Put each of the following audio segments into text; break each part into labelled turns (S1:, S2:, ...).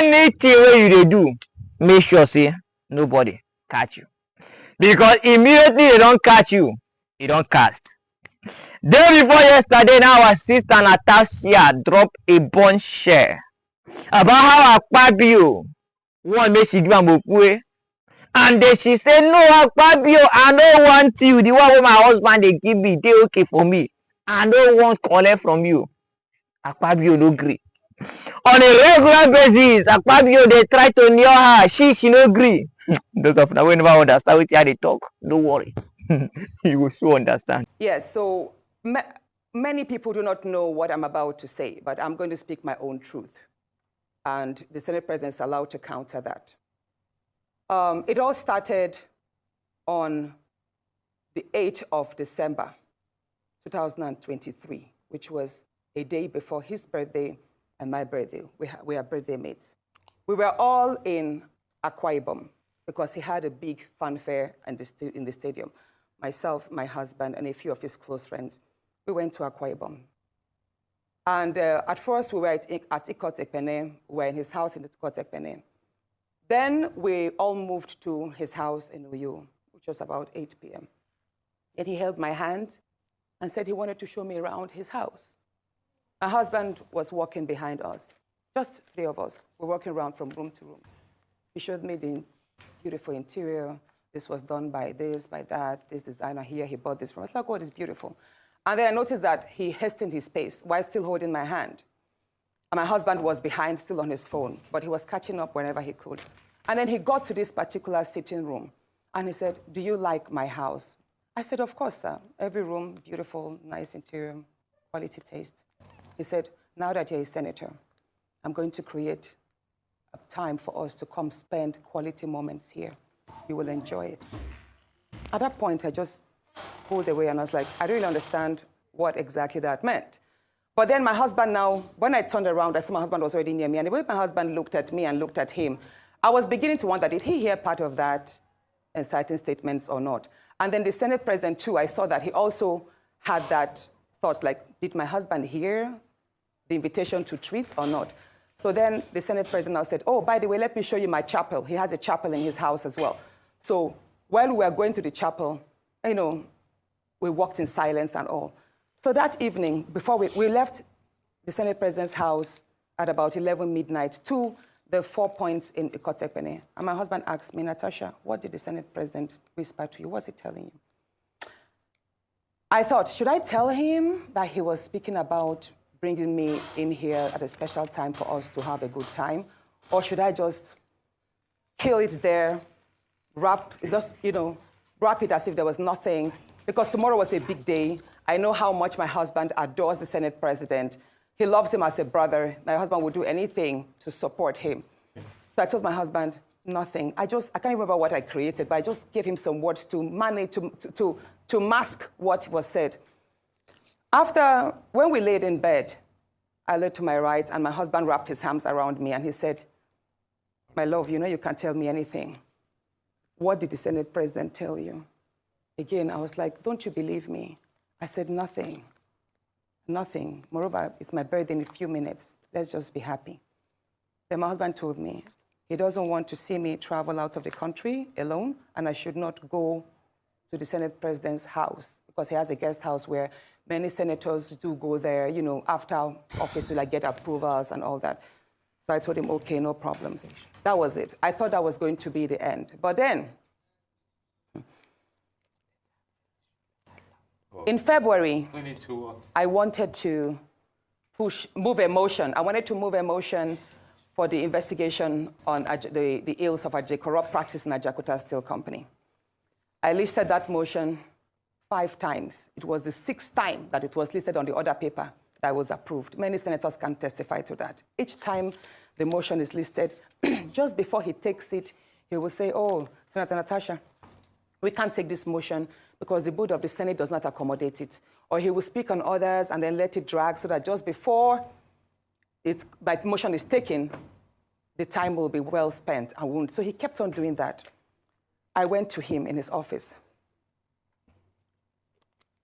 S1: anything wey you dey do, make sure say nobody catch you, because immediately they don't catch you, you don't cast. Day before yesterday, now our sister Natasha dropped a bombshell about how Akpabio want make she give am okwe, and then she say, no Akpabio, I no want you, the one wey my husband dey give me dey okay for me, I no want collect from you. Akpabio no gree. On a regular basis, Akpabio dey try to near her, she no gree. Those of una wey never understand wetin I dey talk, don't worry. You will soon understand.
S2: Yes, so many people do not know what I'm about to say, but I'm going to speak my own truth. And the Senate President is allowed to counter that. It all started on the 8th of December, 2023, which was a day before his birthday and my birthday. We are birthday mates. We were all in Akpabio because he had a big fanfare in the stadium. Myself, my husband, and a few of his close friends, we went to Akpabio. And at first, we were at Ikot-Ekpene. We were in his house in Ikot-Ekpene. Then we all moved to his house in Uyo, which was about 8 p.m. And he held my hand and said he wanted to show me around his house. My husband was walking behind us, just 3 of us. We're walking around from room to room. He showed me the beautiful interior. This was done by this, by that, this designer here, he bought this from us. Like, oh, it's beautiful. And then I noticed that he hastened his pace while still holding my hand. And my husband was behind, still on his phone, but he was catching up whenever he could. And then he got to this particular sitting room, and he said, do you like my house? I said, of course, sir. Every room, beautiful, nice interior, quality taste. He said, now that you're a senator, I'm going to create a time for us to come spend quality moments here. You will enjoy it. At that point, I just pulled away, and I was like, I don't really understand what exactly that meant. But then my husband now, when I turned around, I saw my husband was already near me. And the way my husband looked at me and looked at him, I was beginning to wonder, did he hear part of that inciting statements or not? And then the Senate President, too, I saw that he also had that thought, like, did my husband hear the invitation to treat or not? So then the Senate President now said, oh, by the way, let me show you my chapel. He has a chapel in his house as well. So while we were going to the chapel, you know, we walked in silence and all. So that evening, before we left the Senate President's house at about 11 midnight to the 4 points in Ikot-Ekpene. And my husband asked me, Natasha, what did the Senate President whisper to you? What's he telling you? I thought, should I tell him that he was speaking about bringing me in here at a special time for us to have a good time? Or should I just kill it there, wrap it as if there was nothing? Because tomorrow was a big day. I know how much my husband adores the Senate President. He loves him as a brother. My husband would do anything to support him. So I told my husband, nothing. I can't remember what I created, but I just gave him some words to manage, to mask what was said. After, when we laid in bed, I lay to my right, and my husband wrapped his arms around me, and he said, my love, you know you can't tell me anything. What did the Senate President tell you? Again, I was like, don't you believe me? I said, nothing. Nothing. Moreover, it's my birthday in a few minutes. Let's just be happy. Then my husband told me he doesn't want to see me travel out of the country alone, and I should not go to the Senate President's house because he has a guest house where many senators do go there, you know, after office to like get approvals and all that. So I told him, okay, no problems. That was it. I thought that was going to be the end. But then, in February, I wanted to move a motion. I wanted to move a motion for the investigation on the ills of corrupt practice in Ajaokuta Steel Company. I listed that motion 5 times. It was the 6th time that it was listed on the order paper that was approved. Many senators can testify to that. Each time the motion is listed, just before he takes it, he will say, oh, Senator Natasha, we can't take this motion because the board of the Senate does not accommodate it. Or he will speak on others and then let it drag so that just before the motion is taken, the time will be well spent and won't. So he kept on doing that. I went to him in his office.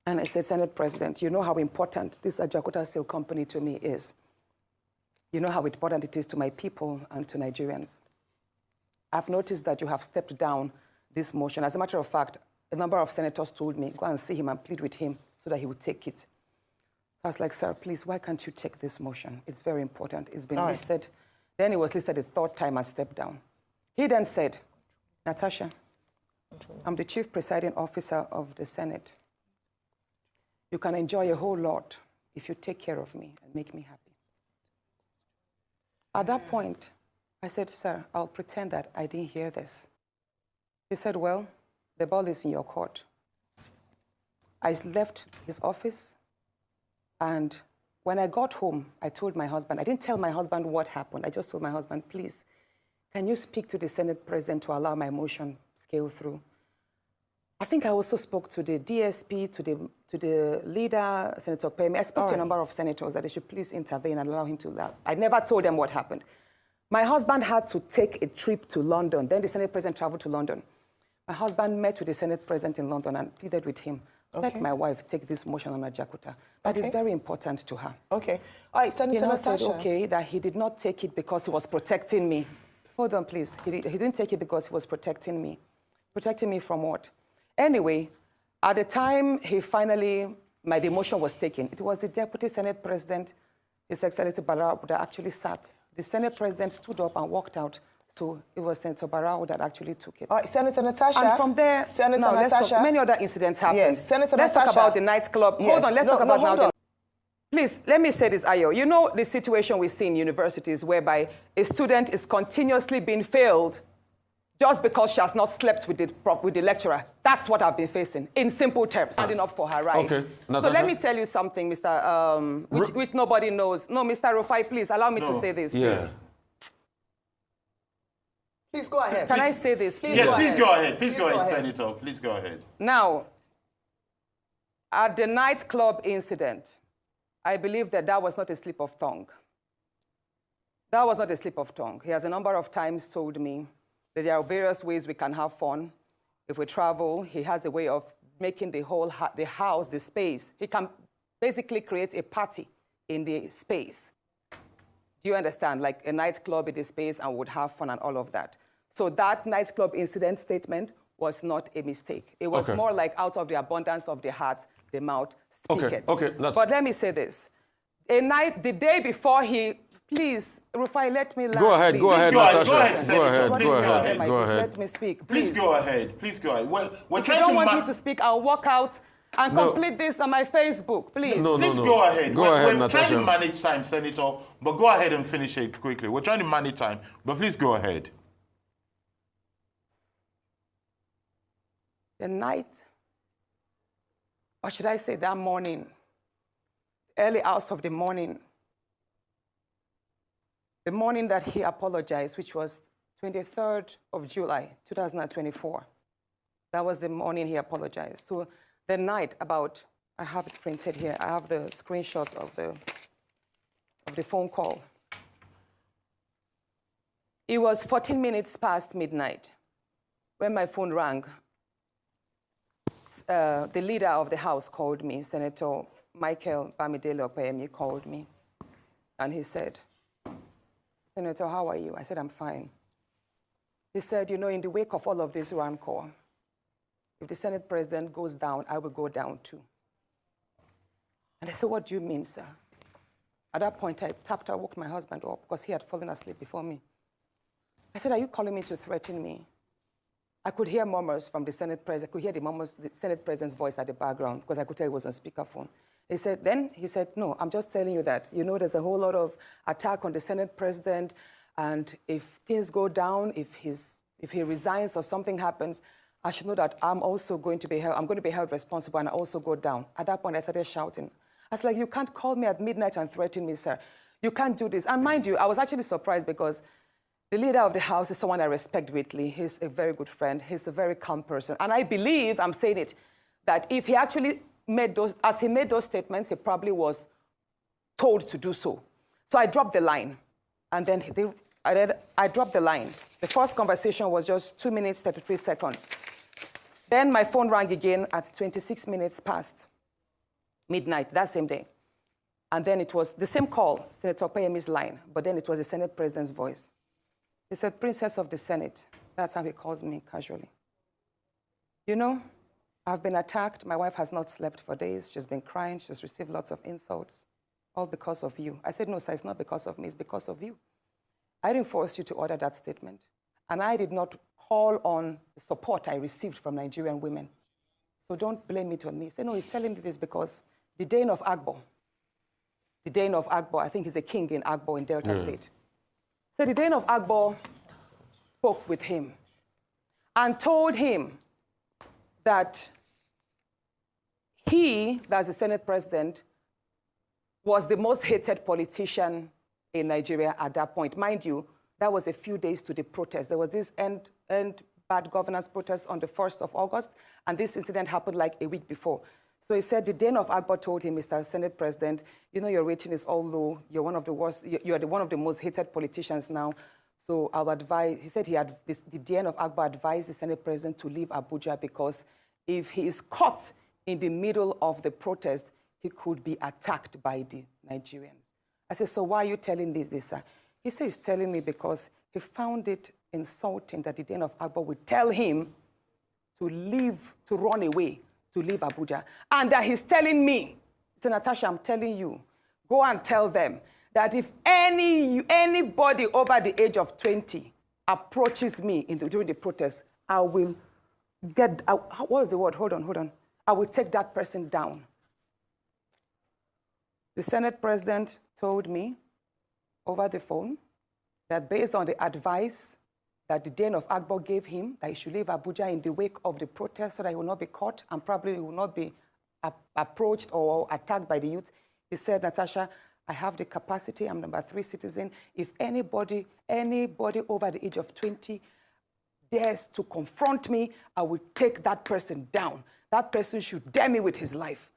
S2: And I said, Senate President, you know how important this Ajaokuta Steel Company to me is. You know how important it is to my people and to Nigerians. I've noticed that you have stepped down this motion. As a matter of fact, a number of senators told me, go and see him and plead with him so that he would take it. I was like, sir, please, why can't you take this motion? It's very important. It's been listed. Then it was listed the third time and stepped down. He then said, Natasha, I'm the chief presiding officer of the Senate. You can enjoy a whole lot if you take care of me and make me happy. At that point, I said, sir, I'll pretend that I didn't hear this. He said, well, the ball is in your court. I left his office, and when I got home, I told my husband, I didn't tell my husband what happened. I just told my husband, please, can you speak to the Senate president to allow my motion scale through? I think I also spoke to the DSP, to the leader, Senator Akpabio. I spoke to a number of senators that they should please intervene and allow him to laugh. I never told them what happened. My husband had to take a trip to London. Then the Senate president traveled to London. My husband met with the Senate president in London and pleaded with him. Let my wife take this motion on Ajakuta. That is very important to her.
S3: Okay. All right, Senator Natasha.
S2: Said, okay, that he did not take it because he was protecting me. Hold on, please. He didn't take it because he was protecting me. Protecting me from what? Anyway, at the time my demotion was taken, it was the Deputy Senate President, His Excellency Barao, that actually sat. The Senate President stood up and walked out. So it was Senator Barao that actually took it.
S3: All right, Senator Natasha.
S2: And from there, many other incidents happened.
S3: Yes, Senator
S2: Let's
S3: Natasha.
S2: talk about the nightclub.
S3: Yes.
S2: Hold on, let's talk about
S3: hold
S2: now.
S3: on.
S2: Please, let me say this, Ayo. You know the situation we see in universities whereby a student is continuously being failed just because she has not slept with the lecturer. That's what I've been facing, in simple terms, standing up for her rights.
S4: Okay.
S2: So let me tell you something, Mr. Which nobody knows. No, Mr. Rufai, please, allow me to say this, please.
S3: Please go ahead.
S2: Can I say this? Please
S5: yes,
S2: go
S5: please
S2: ahead.
S5: go ahead. Please go ahead, Senator. Please go ahead.
S2: Now, at the nightclub incident, I believe that was not a slip of tongue. That was not a slip of tongue. He has a number of times told me that there are various ways we can have fun. If we travel, he has a way of making the whole the house, the space. He can basically create a party in the space. Do you understand? Like a nightclub in the space and would have fun and all of that. So that nightclub incident statement was not a mistake. It was more like out of the abundance of the heart, the mouth speak it. But let me say this. The day before please, Rufai, let me laugh.
S4: Go ahead,
S2: please.
S4: go ahead, Natasha.
S5: Go ahead, Senator.
S4: Go ahead.
S2: Let me speak, please.
S5: Please go ahead. Please go ahead.
S2: If you don't want me to speak, I'll walk out and complete this on my Facebook, please.
S5: Please go ahead.
S4: We're
S5: Natasha. Trying to manage time, Senator, but go ahead and finish it quickly. We're trying to manage time, but please go ahead.
S2: The night, or should I say that morning, early hours of the morning that he apologized, which was 23rd of July, 2024. That was the morning he apologized. So the night I have it printed here. I have the screenshots of the phone call. It was 14 minutes past midnight when my phone rang. The leader of the House called me, Senator Michael Bamidele Okpeyemi called me, and he said, Senator, how are you? I said, I'm fine. He said, you know, in the wake of all of this rancor, if the Senate president goes down, I will go down too. And I said, what do you mean, sir? At that point, I woke my husband up because he had fallen asleep before me. I said, are you calling me to threaten me? I could hear murmurs from the Senate president. I could hear the Senate president's voice at the background because I could tell it was on speakerphone. He said, no, I'm just telling you that, you know, there's a whole lot of attack on the Senate president, and if things go down, if he resigns or something happens, I should know that I'm going to be held responsible and I also go down. At that point, I started shouting. I was like, you can't call me at midnight and threaten me, sir. You can't do this. And mind you, I was actually surprised because the leader of the House is someone I respect greatly. He's a very good friend. He's a very calm person. And I believe, I'm saying it, that if he actually made those statements, he probably was told to do so. So I dropped the line. And then I dropped the line. The first conversation was just 2 minutes, 33 seconds. Then my phone rang again at 26 minutes past midnight, that same day. And then it was the same call, Senator Opeyemi's line, but then it was the Senate President's voice. He said, Princess of the Senate. That's how he calls me casually. You know, I've been attacked. My wife has not slept for days. She's been crying. She's received lots of insults, all because of you. I said, no, sir, it's not because of me. It's because of you. I didn't force you to order that statement. And I did not call on the support I received from Nigerian women. So don't blame it on me. Say, no, he's telling me this because the Dane of Agbo, I think he's a king in Agbo in Delta State. So the Dane of Agbo spoke with him and told him that he, that's the Senate President, was the most hated politician in Nigeria at that point. Mind you, that was a few days to the protest. There was this end bad governance protest on the 1st of August, and this incident happened like a week before. So he said the Dane of Agbo told him, Mr. Senate President, you know your rating is all low. You're one of the worst. You're one of the most hated politicians now. So I would advise. He said the Dane of Agbo advised the Senate President to leave Abuja because if he is caught in the middle of the protest, he could be attacked by the Nigerians. I said, so why are you telling this, sir? He said he's telling me because he found it insulting that the Dane of Agbo would tell him to leave, to run away, to leave Abuja. And that he's telling me, so Natasha, I'm telling you, go and tell them that if anybody over the age of 20 approaches me during the protest, I will what was the word? Hold on. I will take that person down. The Senate President told me over the phone that based on the advice that the Dane of Agbo gave him, that he should leave Abuja in the wake of the protest so that he will not be caught and probably will not be approached or attacked by the youth. He said, Natasha, I have the capacity, I'm number 3 citizen. If anybody over the age of 20 dares to confront me, I will take that person down. That person should dare me with his life.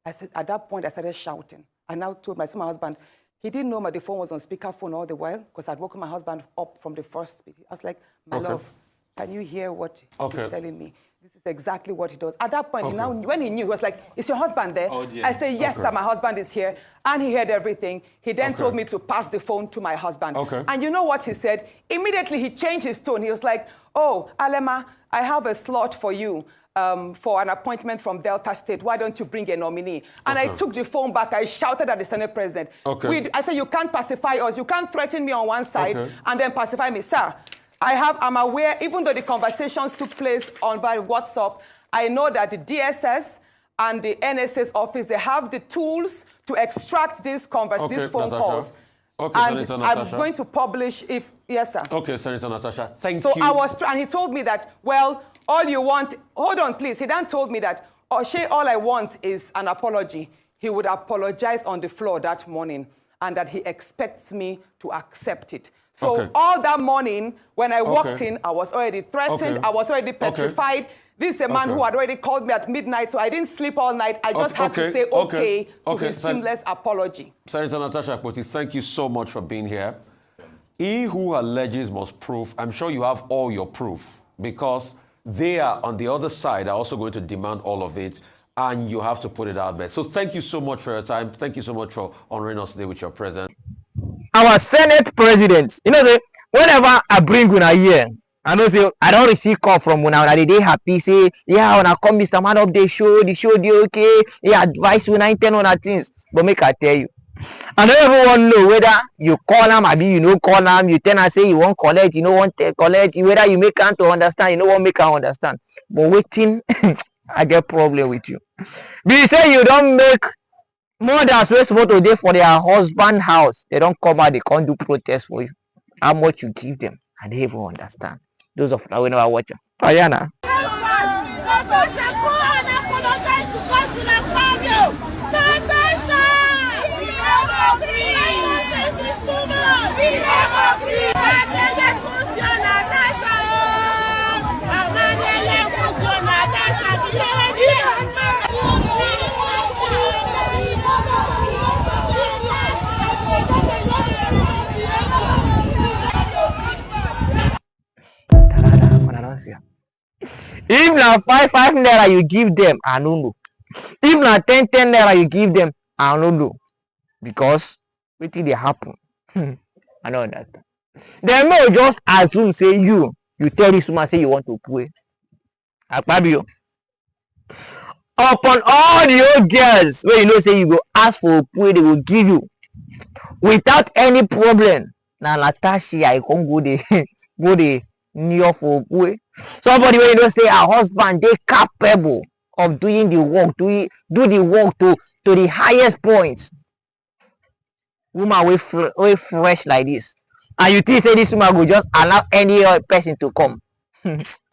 S2: I said, at that point, I started shouting. I now told my husband, he didn't know the phone was on speakerphone all the while because I'd woken my husband up from the first speaker. I was like, my love, can you hear what he's telling me? This is exactly what he does. At that point, when he knew, he was like, is your husband there? Oh, yeah. I said, yes, sir, my husband is here. And he heard everything. He then told me to pass the phone to my husband. And you know what he said? Immediately, he changed his tone. He was like, oh, Alema, I have a slot for you. For an appointment from Delta State, why don't you bring a nominee? And I took the phone back, I shouted at the Senate President. I said, you can't pacify us, you can't threaten me on one side and then pacify me. Sir, I'm aware, even though the conversations took place on via WhatsApp, I know that the DSS and the NSA's office, they have the tools to extract these phone calls. And I'm going to publish if, yes, sir. Okay, Senator Natasha, thank you. And he told me that, well, all you want, hold on, please. He then told me that, all I want is an apology. He would apologize on the floor that morning and that he expects me to accept it. So all that morning, when I walked in, I was already threatened. I was already petrified. This is a man who had already called me at midnight, so I didn't sleep all night. I just had to say to his seamless apology. Senator Natasha Akpoti, thank you so much for being here. He who alleges must prove. I'm sure you have all your proof because they are on the other side are also going to demand all of it, and you have to put it out there. So thank you so much for your time. Thank you so much for honoring us today with your presence.
S1: Our Senate President, you know, whenever I bring una here, I know say I don't receive call from una they happy say, yeah, when I come Mr. Man up the show dey okay, he advise una in 10 on things. But make I tell you, I don't even want to know whether you call them, maybe you know call them, you tell and say you won't collect, you know want to collect, whether you make them to understand, you know won't make them understand. But waiting, I get problem with you. Be say you don't make mothers wey supposed to dey for their husband house, they don't come out, they can't do protest for you. How much you give them, and they even understand. Those of us who never watch it. Ayana. Natasha, go and apologize to Council Akpabio. Natasha! We never agree! This is too much! We never agree! Natasha! If na 5 naira you give them, I don't know. If na 10 naira you give them, I don't know. because wetin dey happen. I no understand. Dem no just assume say you tell this woman say you want to pray. Akpabio, upon all the old girls wey you know say you go ask for pray, they go give you without any problem. Na Natasha I come go dey go dey kneel for pray. Somebody wey you know say her husband dey capable of doing the work, do the work to the highest point. Woman wey fresh like this, and you think say this woman go just allow any other person to come?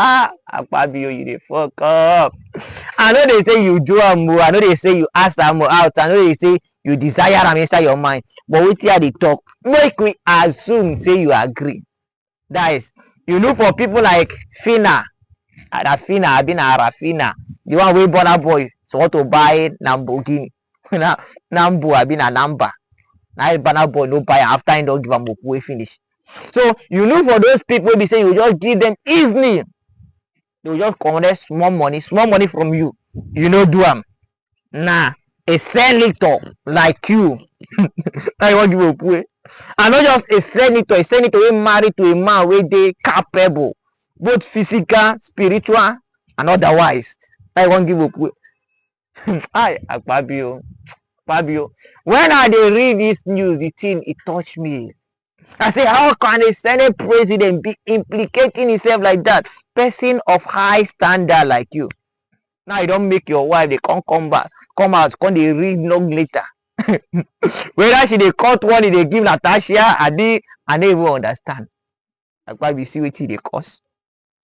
S1: Akpabio, you dey fuck up. I know they say you do am o, I know they say you ask am out, I know they say you desire am inside your mind, but wetin I dey talk, make we assume say you agree. That is, you look for people like Fina, Rafina, Rafina, the one wey Burna Boy so want to buy Lamborghini, Nambo, Namba. Now Burna Boy no buy after he don't give am Okwe finish. So you look for those people wey be say you just give them easily, they will just collect small money from you. You know do am. Nah, a senator like you, now you want give Okwe. And not just a senator wey married to a man wey dey capable, both physical, spiritual, and otherwise. Now you want give Okwe. Hi, Akpabio. Fabio, when I dey read this news, the thing it touched me. I say, how can a Senate president be implicating himself like that? Person of high standard like you. Now you don't make your wife, they can't come out, come they read long later. Whether she they cut one, they give Natasha, I don't even understand. Like why we see what they cause.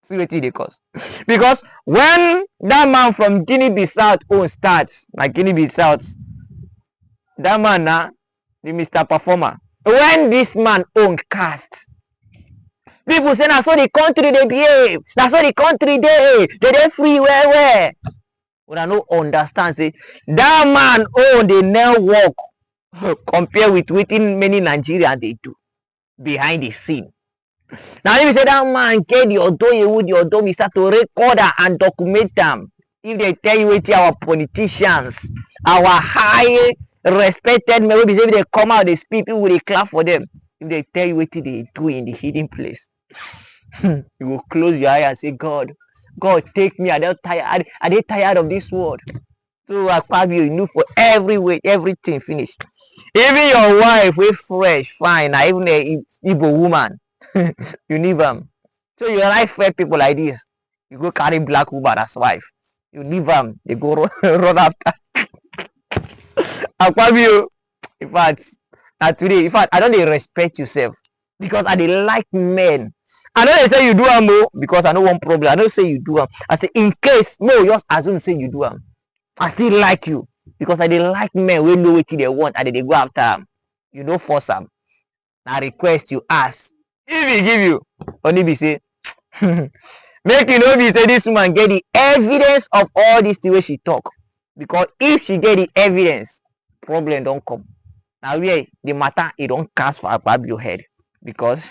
S1: See what they cause. Because when that man from Guinea-Bissau own starts, like Guinea-Bissau, that man na the Mr. Performer. When this man own cast, people say na so the country they behave, na so the country they free where. When I no understand, say that man own the network compare with wetin many Nigerians they do behind the scene. Now if you say that man get the odo we start to record and document them. If they tell you wetin our politicians, our high respected men, maybe if they come out, they speak, people will clap for them. If they tell you what they do in the hidden place, you will close your eye and say, God, take me. I don't tired of this world. So Akpabio, you know for every way, everything finished. Even your wife, we fresh, fine, and even a Igbo woman, you leave them. So you like fair people like this. You go carry black woman as wife. You leave them, they go run after. Akpabio, in fact, today, in fact, I don't respect yourself because I dey like men. I know they say you do am because I know one problem. I don't say you do am. I say in case no, just assume say you do am. I still like you because I dey like men wey know wetin they want and they go after am. You no force am. Na request you ask. If he give you, only be say, make you know be say this woman get the evidence of all this the way she talk. Because if she get the evidence, problem don't come. Now where the matter it don't cast for Akpabio head. Because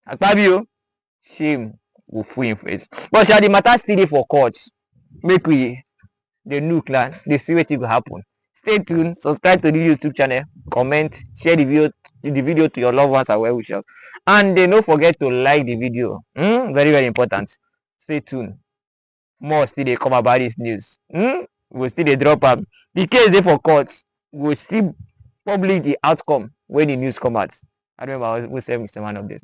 S1: Akpabio, shame will full in face. But shall the matter still dey for court? Make we the nuke land, they see what will happen. Stay tuned, subscribe to the YouTube channel, comment, share the video to your loved ones and well wishers. And don't forget to like the video. Very, very important. Stay tuned. More still they come about this news. We'll still they drop up. The case they for court, we'll still publish the outcome when the news come out. I remember I was saying Mr. Man of this.